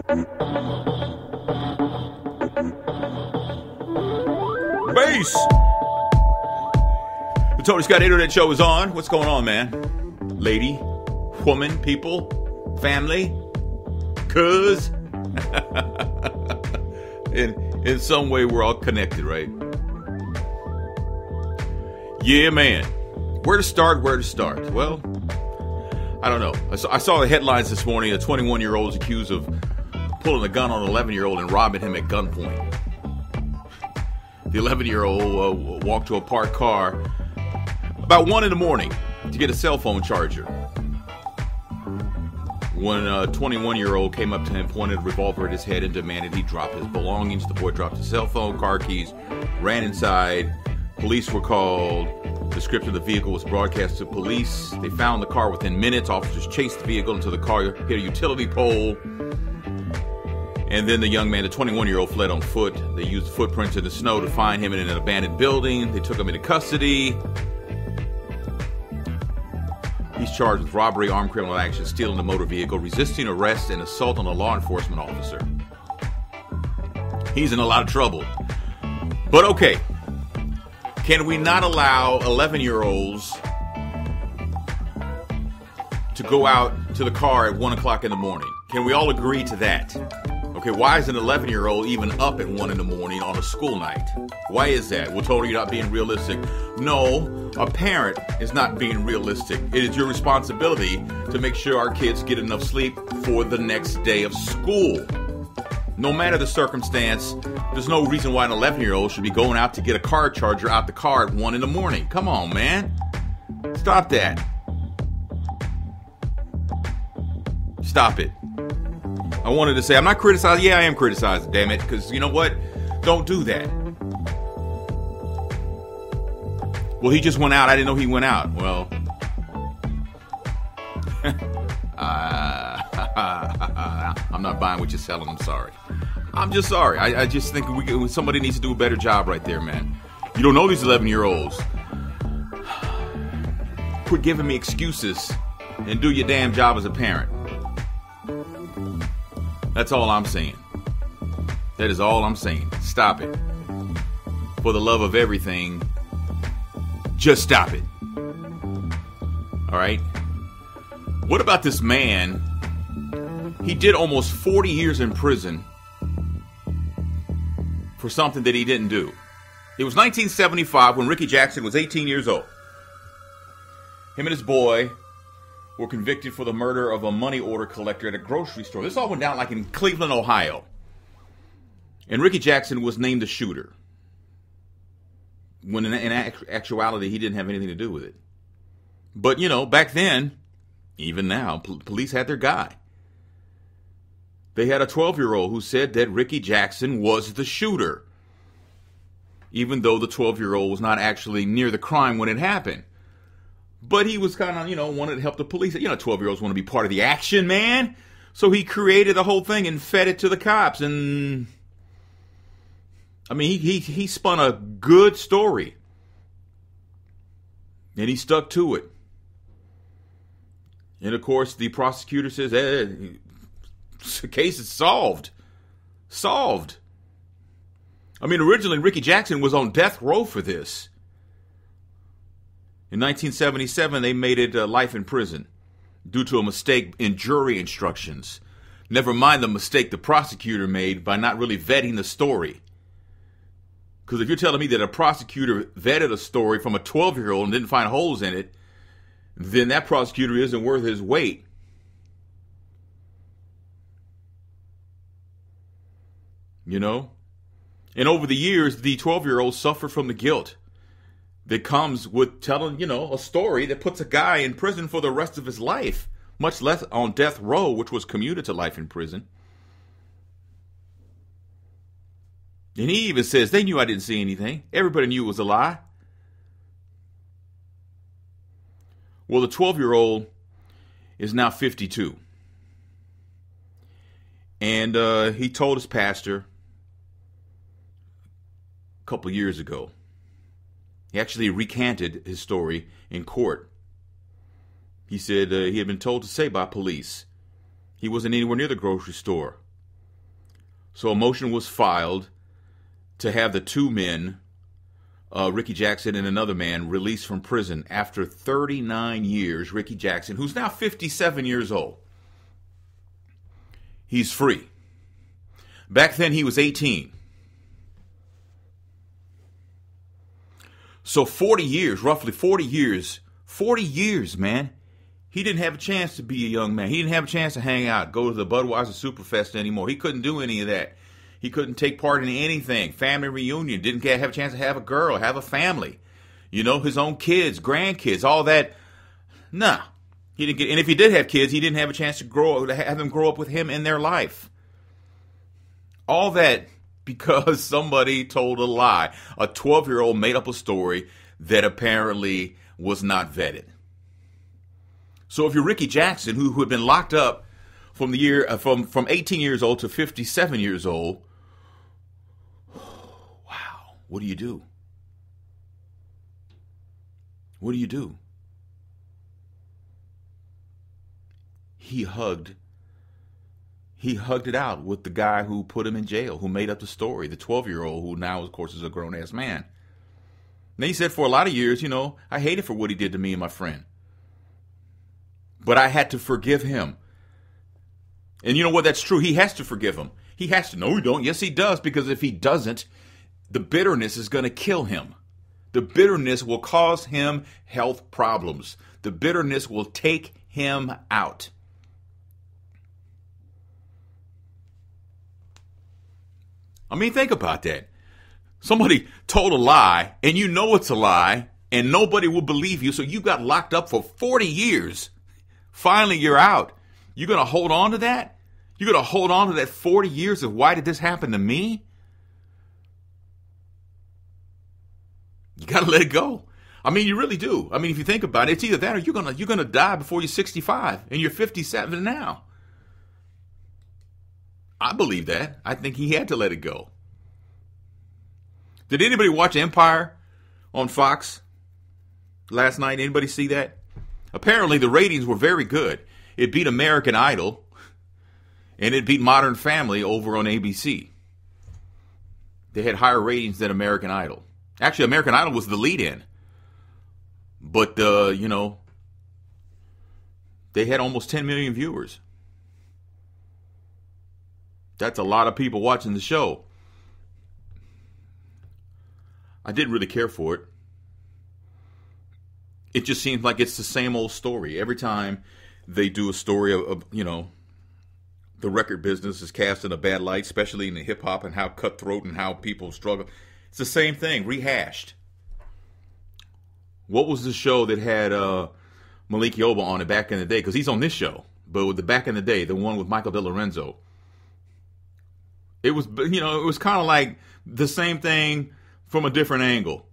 Bass! The Tony Scott Internet Show is on. What's going on, man? Lady, woman, people, family, cuz. In some way, we're all connected, right? Yeah, man. Where to start? Well, I don't know. I saw the headlines this morning. A 21-year-old is accused of pulling a gun on an 11-year-old and robbing him at gunpoint. The 11-year-old walked to a parked car about 1 in the morning to get a cell phone charger. When a 21-year-old came up to him, pointed a revolver at his head, and demanded he drop his belongings. The boy dropped his cell phone, car keys, ran inside. Police were called. The description of the vehicle was broadcast to police. They found the car within minutes. Officers chased the vehicle until the car hit a utility pole. And then the young man, the 21-year-old, fled on foot. They used footprints in the snow to find him in an abandoned building. They took him into custody. He's charged with robbery, armed criminal action, stealing a motor vehicle, resisting arrest, and assault on a law enforcement officer. He's in a lot of trouble. But okay, can we not allow 11-year-olds to go out to the car at 1 o'clock in the morning? Can we all agree to that? Okay, why is an 11-year-old even up at 1 in the morning on a school night? Why is that? Well, Tony, you're not being realistic. No, a parent is not being realistic. It is your responsibility to make sure our kids get enough sleep for the next day of school. No matter the circumstance, there's no reason why an 11-year-old should be going out to get a car charger out the car at 1 in the morning. Come on, man. Stop that. Stop it. I wanted to say, I'm not criticizing. Yeah, I am criticizing, damn it. Because you know what? Don't do that. Well, he just went out. I didn't know he went out. Well, I'm not buying what you're selling. I'm sorry. I'm just sorry. I just think somebody needs to do a better job right there, man. You don't know these 11-year-olds. Quit giving me excuses and do your damn job as a parent. That's all I'm saying. That is all I'm saying. Stop it. For the love of everything, just stop it. All right? What about this man? He did almost 40 years in prison for something that he didn't do. It was 1975 when Ricky Jackson was 18 years old. Him and his boy were convicted for the murder of a money order collector at a grocery store. This all went down like in Cleveland, Ohio. And Ricky Jackson was named the shooter, when in actuality he didn't have anything to do with it. But, you know, back then, even now, police had their guy. They had a 12-year-old who said that Ricky Jackson was the shooter, even though the 12-year-old was not actually near the crime when it happened. But he was kind of, wanted to help the police. 12-year-olds want to be part of the action, man. So he created the whole thing and fed it to the cops. And, I mean, he spun a good story. And he stuck to it. And, of course, the prosecutor says, the case is solved. Solved. I mean, originally Ricky Jackson was on death row for this. In 1977, they made it life in prison due to a mistake in jury instructions. Never mind the mistake the prosecutor made by not really vetting the story. Because if you're telling me that a prosecutor vetted a story from a 12-year-old and didn't find holes in it, then that prosecutor isn't worth his weight. You know? And over the years, the 12-year-old suffered from the guilt that comes with telling, a story that puts a guy in prison for the rest of his life, much less on death row, which was commuted to life in prison. And he even says, they knew I didn't see anything. Everybody knew it was a lie. Well, the 12-year-old is now 52. And he told his pastor a couple of years ago. He actually recanted his story in court. He said he had been told to say by police he wasn't anywhere near the grocery store So a motion was filed to have the two men, Ricky Jackson and another man, released from prison after 39 years. Ricky Jackson, who's now 57 years old, he's free. Back then he was 18. So 40 years, roughly 40 years, man. He didn't have a chance to be a young man. He didn't have a chance to hang out, go to the Budweiser Superfest anymore. He couldn't do any of that. He couldn't take part in anything. Family reunion. Didn't have a chance to have a girl, have a family. You know, his own kids, grandkids, all that. Nah. He didn't get, and if he did have kids, he didn't have a chance to have them grow up with him in their life. All that because somebody told a lie. A 12-year-old made up a story that apparently was not vetted. So if you're Ricky Jackson, who had been locked up from the year from 18 years old to 57 years old, wow, what do you do? What do you do? He hugged it out with the guy who put him in jail, who made up the story, the 12-year-old who now, of course, is a grown-ass man. And he said for a lot of years, you know, I hated for what he did to me and my friend. But I had to forgive him. And you know what? That's true. He has to forgive him. He has to. No, he don't. Yes, he does. Because if he doesn't, the bitterness is going to kill him. The bitterness will cause him health problems. The bitterness will take him out. I mean, think about that. Somebody told a lie, and you know it's a lie, and nobody will believe you, so you got locked up for 40 years. Finally, you're out. You're going to hold on to that? You're going to hold on to that 40 years of why did this happen to me? You got to let it go. I mean, you really do. I mean, if you think about it, it's either that or you're going to die before you're 65, and you're 57 now. I believe that. I think he had to let it go. Did anybody watch Empire on Fox last night? Anybody see that? Apparently the ratings were very good. It beat American Idol, and it beat Modern Family over on ABC. They had higher ratings than American Idol. Actually, American Idol was the lead-in. But, you know, they had almost 10 million viewers. That's a lot of people watching the show. I didn't really care for it. It just seems like it's the same old story. Every time they do a story of, you know, the record business is cast in a bad light, especially in the hip-hop and how cutthroat and how people struggle. It's the same thing, rehashed. What was the show that had Malik Yoba on it back in the day? Because he's on this show. But with the back in the day, the one with Michael DeLorenzo. It was, you know, it was kind of like the same thing from a different angle.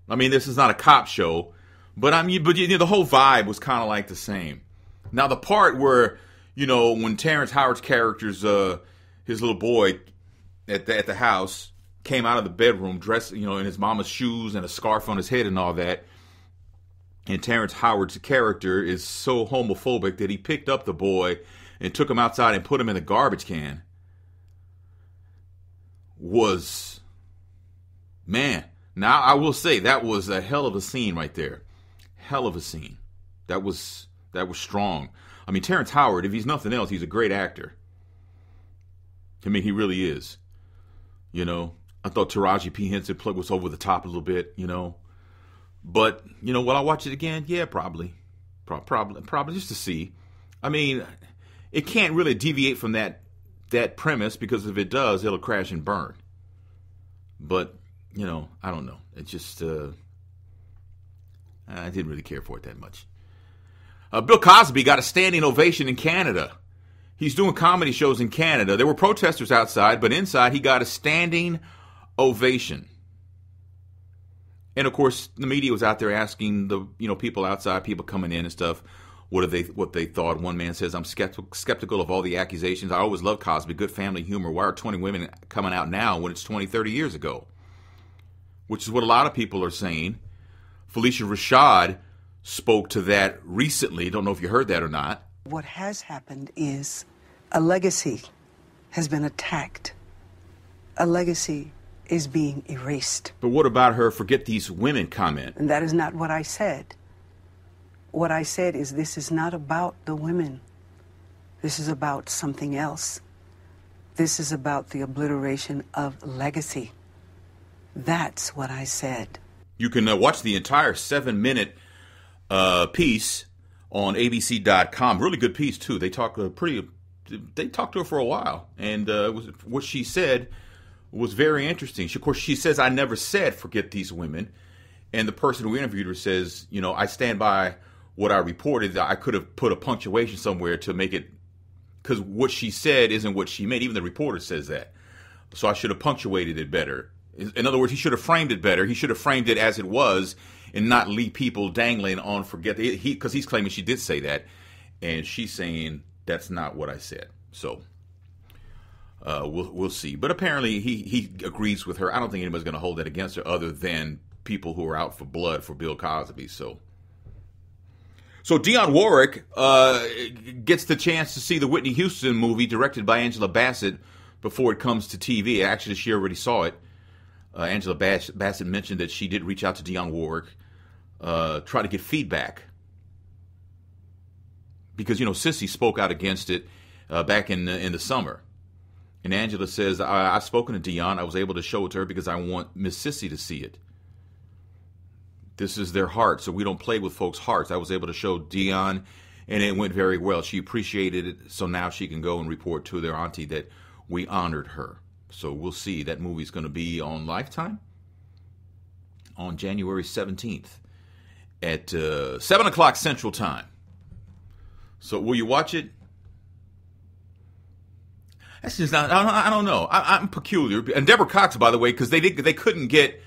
I mean, this is not a cop show, but you know, the whole vibe was kind of like the same. Now, the part where, you know, when Terrence Howard's character's, his little boy at the house came out of the bedroom dressed, you know, in his mama's shoes and a scarf on his head and all that, and Terrence Howard's character is so homophobic that he picked up the boy and took him outside and put him in the garbage can. Was, man, now I will say that was a hell of a scene right there. Hell of a scene. That was strong. I mean, Terrence Howard, if he's nothing else, he's a great actor. I mean, he really is. You know, I thought Taraji P. Henson was over the top a little bit, you know. But, you know, will I watch it again? Yeah, probably. Probably just to see. I mean, it can't really deviate from that premise, because if it does, it'll crash and burn. But, you know, I don't know. It just, I didn't really care for it that much. Bill Cosby got a standing ovation in Canada. He's doing comedy shows in Canada. There were protesters outside, but inside he got a standing ovation. And of course, the media was out there asking the, you know, people outside, people coming in and stuff, what they thought. One man says, I'm skeptical of all the accusations. I always loved Cosby, good family humor. Why are 20 women coming out now when it's 20, 30 years ago? Which is what a lot of people are saying. Felicia Rashad spoke to that recently. Don't know if you heard that or not. What has happened is a legacy has been attacked A legacy is being erased. But what about her "forget these women" comment? And that is not what I said. What I said is this is not about the women. This is about something else. This is about the obliteration of legacy. That's what I said. You can watch the entire 7-minute piece on ABC.com. Really good piece too. They talked to her for a while, and what she said was very interesting. Of course, she says, "I never said forget these women," and the person who interviewed her says, "I stand by what I reported. I could have put a punctuation somewhere to make it, because what she said isn't what she meant. Even the reporter says that, so I should have punctuated it better." In other words, he should have framed it better. He should have framed it as it was and not leave people dangling on forget. Because he's claiming she did say that, and she's saying that's not what I said. So we'll see. But apparently he agrees with her. I don't think anybody's going to hold that against her other than people who are out for blood for Bill Cosby. So Dionne Warwick gets the chance to see the Whitney Houston movie directed by Angela Bassett before it comes to TV. Actually, she already saw it. Angela Bassett mentioned that she did reach out to Dionne Warwick, try to get feedback. Because, Sissy spoke out against it back in the summer. And Angela says, I've spoken to Dionne. I was able to show it to her because I want Miss Sissy to see it. This is their heart, so we don't play with folks' hearts. I was able to show Dionne, and it went very well. She appreciated it, so now she can go and report to their auntie that we honored her. So we'll see. That movie's going to be on Lifetime on January 17th at 7 o'clock Central Time. So will you watch it? That's just not, I don't know. I'm peculiar. And Deborah Cox, by the way, because they couldn't get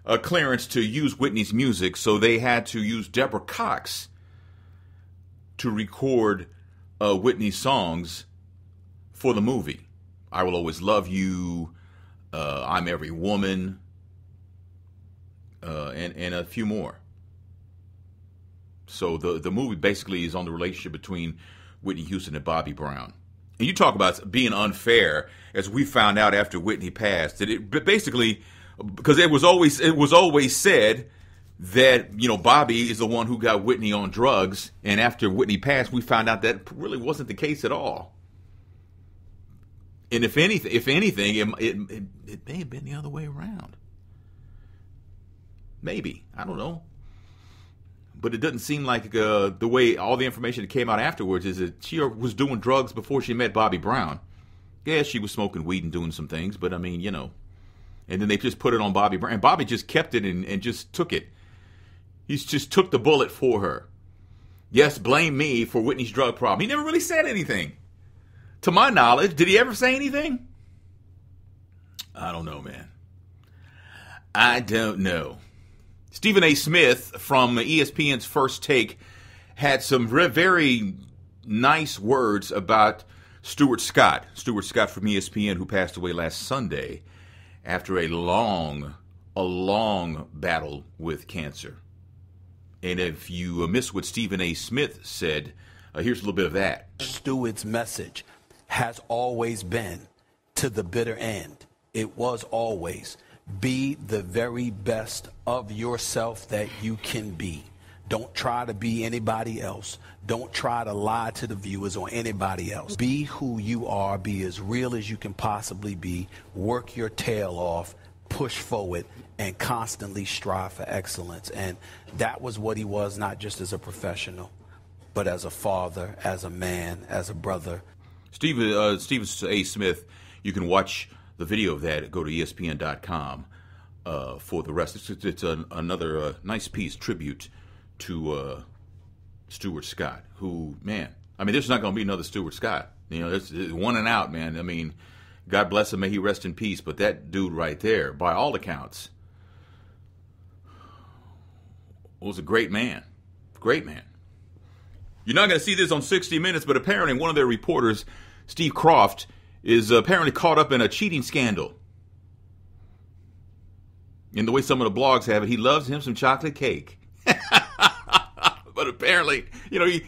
a clearance to use Whitney's music, so they had to use Deborah Cox to record Whitney's songs for the movie. I Will Always Love You, I'm Every Woman, and a few more. So the movie basically is on the relationship between Whitney Houston and Bobby Brown. And you talk about being unfair, as we found out after Whitney passed. That it basically, because it was always said that Bobby is the one who got Whitney on drugs, and after Whitney passed, we found out that really wasn't the case at all. And if anything, it may have been the other way around. Maybe, I don't know. But it doesn't seem like the way all the information that came out afterwards is that she was doing drugs before she met Bobby Brown. Yeah, she was smoking weed and doing some things, but I mean, And then they just put it on Bobby Brown. And Bobby just kept it and just took it. He just took the bullet for her. Yes, blame me for Whitney's drug problem. He never really said anything. To my knowledge, did he ever say anything? I don't know, man. I don't know. Stephen A. Smith from ESPN's First Take had some very nice words about Stuart Scott. Stuart Scott from ESPN, who passed away last Sunday after a long battle with cancer. And if you missed what Stephen A. Smith said, here's a little bit of that. Stuart's message has always been to the bitter end. It was always be the very best of yourself that you can be. Don't try to be anybody else. Don't try to lie to the viewers or anybody else. Be who you are. Be as real as you can possibly be. Work your tail off. Push forward and constantly strive for excellence. And that was what he was, not just as a professional, but as a father, as a man, as a brother. Stephen A. Smith, you can watch the video of that. Go to ESPN.com for the rest. It's another nice piece, tribute to Stuart Scott, who, man, I mean, there's not going to be another Stuart Scott. It's one and out, man. I mean, God bless him, may he rest in peace. But that dude right there, by all accounts, was a great man. Great man. You're not going to see this on 60 Minutes, but apparently one of their reporters, Steve Croft, is apparently caught up in a cheating scandal. In the way some of the blogs have it, he loves him some chocolate cake. But apparently,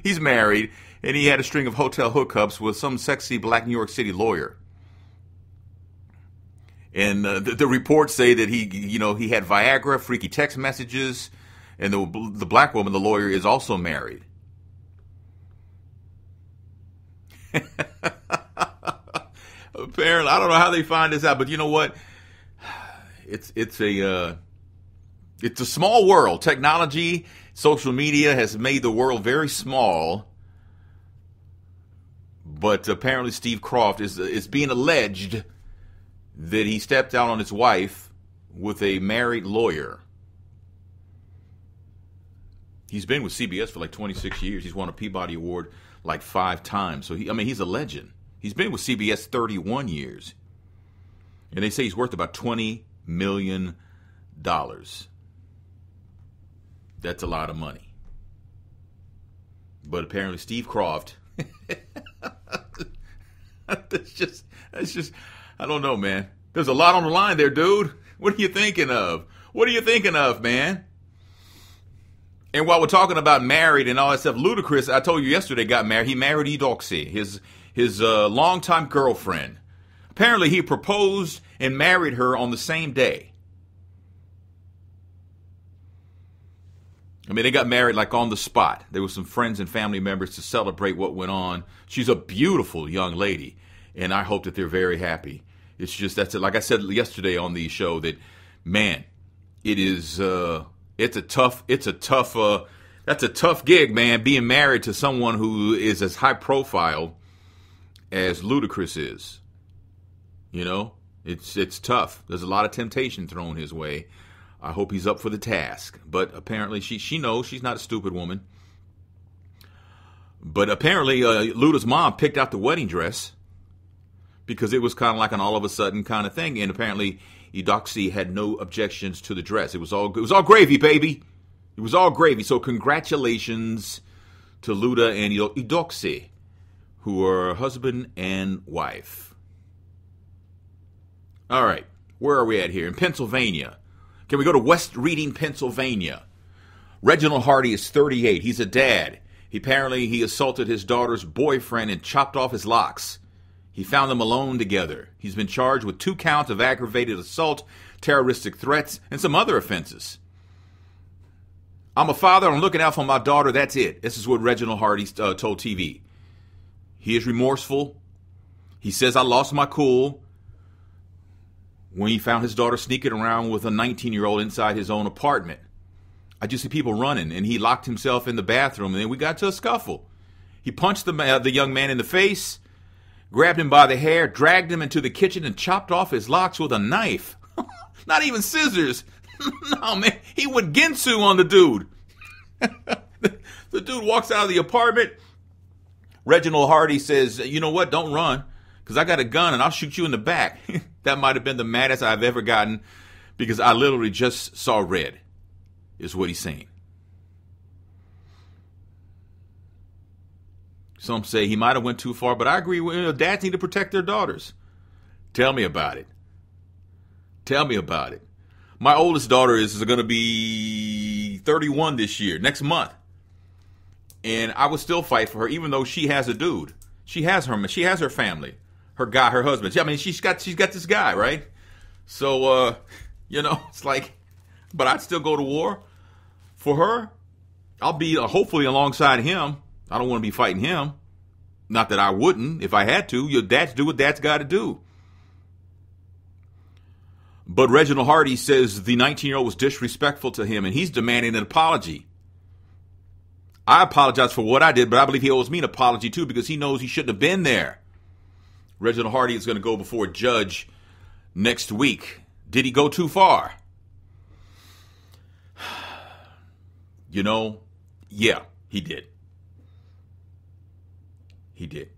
he's married, and he had a string of hotel hookups with some sexy black New York City lawyer. And the reports say that he had Viagra, freaky text messages, and the black woman, the lawyer, is also married. Apparently, I don't know how they find this out, but you know what? It's a small world. Technology, social media has made the world very small. But apparently, Steve Croft is being alleged that he stepped out on his wife with a married lawyer. He's been with CBS for like 26 years. He's won a Peabody Award like 5 times. So he's a legend. He's been with CBS 31 years. And they say he's worth about $20 million. That's a lot of money. But apparently Steve Croft, that's just, I don't know, man. There's a lot on the line there, dude. What are you thinking of? What are you thinking of, man? And while we're talking about married and all that stuff, Ludacris, I told you yesterday, got married. He married Eudoxie, his longtime girlfriend. Apparently, he proposed and married her on the same day. I mean, they got married like on the spot. There were some friends and family members to celebrate what went on. She's a beautiful young lady, and I hope that they're very happy. It's just, that's it. Like I said yesterday on the show, that, man, that's a tough gig, man, being married to someone who is as high profile as Ludacris is. You know, it's tough. There's a lot of temptation thrown his way. I hope he's up for the task. But apparently she knows she's not a stupid woman. But apparently Luda's mom picked out the wedding dress because it was kind of like an all of a sudden kind of thing. And apparently Eudoxie had no objections to the dress. It was all gravy, baby. It was all gravy. So congratulations to Luda and Eudoxie, who are husband and wife. All right, where are we at here? In Pennsylvania. Can we go to West Reading, Pennsylvania? Reginald Hardy is 38. He's a dad. Apparently, he assaulted his daughter's boyfriend and chopped off his locks. He found them alone together. He's been charged with 2 counts of aggravated assault, terroristic threats, and some other offenses. I'm a father. I'm looking out for my daughter. That's it. This is what Reginald Hardy told TV. He is remorseful. He says, I lost my cool when he found his daughter sneaking around with a 19-year-old inside his own apartment. I just see people running, and he locked himself in the bathroom, and then we got to a scuffle. He punched the young man in the face, grabbed him by the hair, dragged him into the kitchen, and chopped off his locks with a knife. Not even scissors. No, man. He went Ginsu on the dude. The dude walks out of the apartment. Reginald Hardy says, you know what? Don't run, because I got a gun, and I'll shoot you in the back. That might have been the maddest I've ever gotten, because I literally just saw red, is what he's saying. Some say he might have went too far, but I agree. Dads need to protect their daughters. Tell me about it. Tell me about it. My oldest daughter is going to be 31 this year, next month. And I would still fight for her, even though she has a dude. She has her family, her guy, her husband. I mean, she's got this guy, right? So, it's like, but I'd still go to war for her. I'll be hopefully alongside him. I don't want to be fighting him. Not that I wouldn't if I had to. Your dads do what dads got to do. But Reginald Hardy says the 19-year-old was disrespectful to him, and he's demanding an apology. I apologize for what I did, but I believe he owes me an apology too, because he knows he shouldn't have been there. Reginald Hardy is going to go before a judge next week. Did he go too far? Yeah, he did. He did.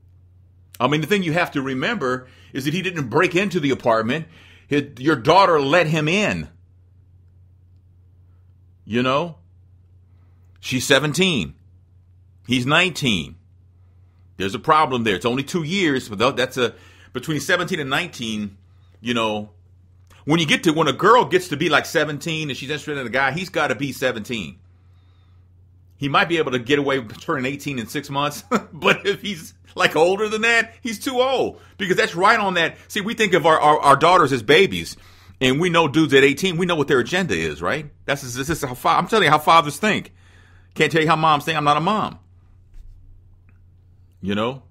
I mean, the thing you have to remember is that he didn't break into the apartment. Your daughter let him in. She's 17. He's 19. There's a problem there. It's only 2 years, but that's between 17 and 19, when a girl gets to be like 17 and she's interested in a guy, he's got to be 17. He might be able to get away with turning 18 in 6 months, but if he's like older than that, he's too old, because that's right on that. See, we think of our daughters as babies, and we know dudes at 18, we know what their agenda is, right? This is how I'm telling you how fathers think. Can't tell you how moms think. I'm not a mom. You know?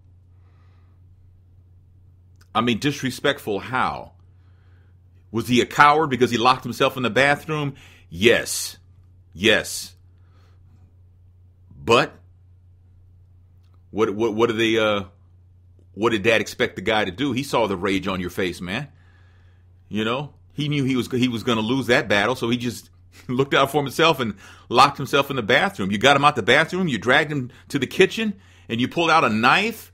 I mean, disrespectful how? Was he a coward because he locked himself in the bathroom? Yes. Yes. But what did Dad expect the guy to do? He saw the rage on your face, man. You know, he knew he was going to lose that battle, so he just looked out for himself and locked himself in the bathroom. You got him out the bathroom, you dragged him to the kitchen, and you pulled out a knife,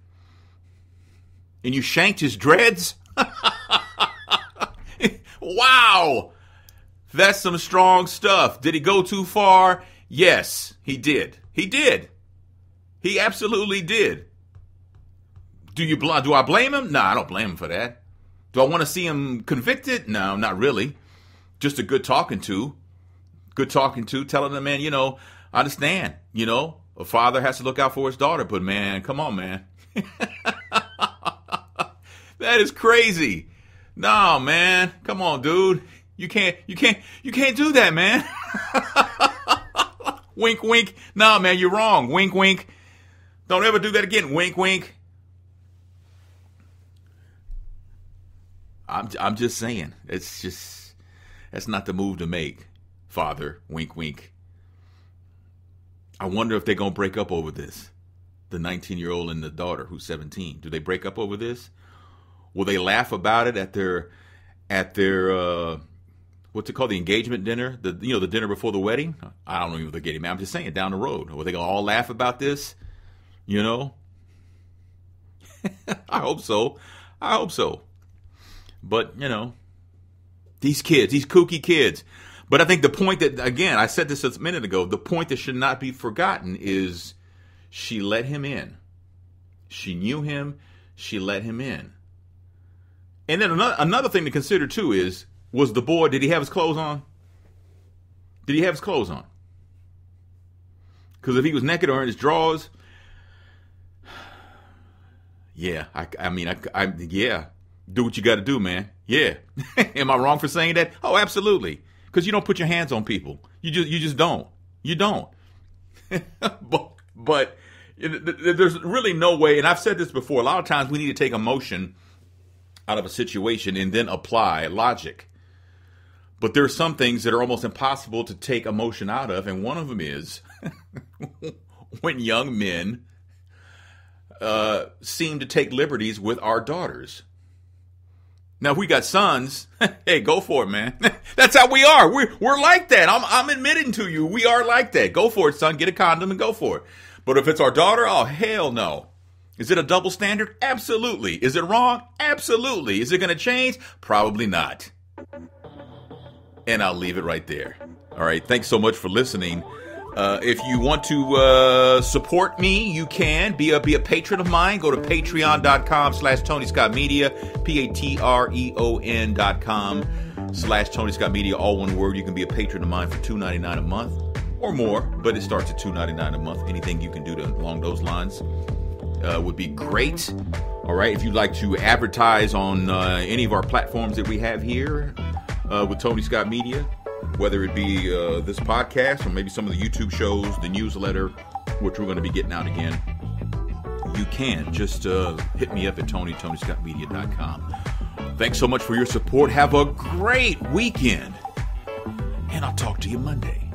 and you shanked his dreads. Wow, that's some strong stuff. Did he go too far? Yes, he did. He did. He absolutely did. Do I blame him? No, I don't blame him for that. Do I want to see him convicted? No, not really. Just a good talking to. Good talking to, telling the man, I understand, a father has to look out for his daughter, but man, come on, man. That is crazy. No, man, come on, dude. You can't do that, man. Wink, wink. No, man, you're wrong. Wink, wink. Don't ever do that again. Wink, wink. I'm just saying. That's not the move to make, father. Wink, wink. I wonder if they're going to break up over this. The 19-year-old and the daughter who's 17. Do they break up over this? Will they laugh about it at their what's it called, the engagement dinner? The dinner before the wedding? I don't know if they're getting mad. I'm just saying, down the road. Are they going to all laugh about this? I hope so. But, these kids, these kooky kids. But I think the point that, again, I said this a minute ago, the point that should not be forgotten is she let him in. She knew him. She let him in. And then another thing to consider, too, is, was the boy, did he have his clothes on? Did he have his clothes on? Because if he was naked or in his drawers, yeah, yeah, do what you got to do, man. Yeah. Am I wrong for saying that? Oh, absolutely. Because you don't put your hands on people. You just don't. You don't. but there's really no way, and I've said this before, a lot of times we need to take emotion out of a situation and then apply logic. But there are some things that are almost impossible to take emotion out of, and one of them is when young men seem to take liberties with our daughters. Now, if we got sons, hey, go for it, man. That's how we are. We're like that. I'm admitting to you, we are like that. Go for it, son. Get a condom and go for it. But if it's our daughter, oh, hell no. Is it a double standard? Absolutely. Is it wrong? Absolutely. Is it going to change? Probably not. And I'll leave it right there. All right. Thanks so much for listening. If you want to support me, you can be a patron of mine. Go to patreon.com/Tony Scott Media, patreon.com/Tony Scott Media, all one word. You can be a patron of mine for $2.99 a month or more, but it starts at $2.99 a month. Anything you can do along those lines would be great. All right. If you'd like to advertise on any of our platforms that we have here with Tony Scott Media, whether it be this podcast or maybe some of the YouTube shows, the newsletter, which we're going to be getting out again, you can just hit me up at TonyScottMedia.com. Thanks so much for your support. Have a great weekend, and I'll talk to you Monday.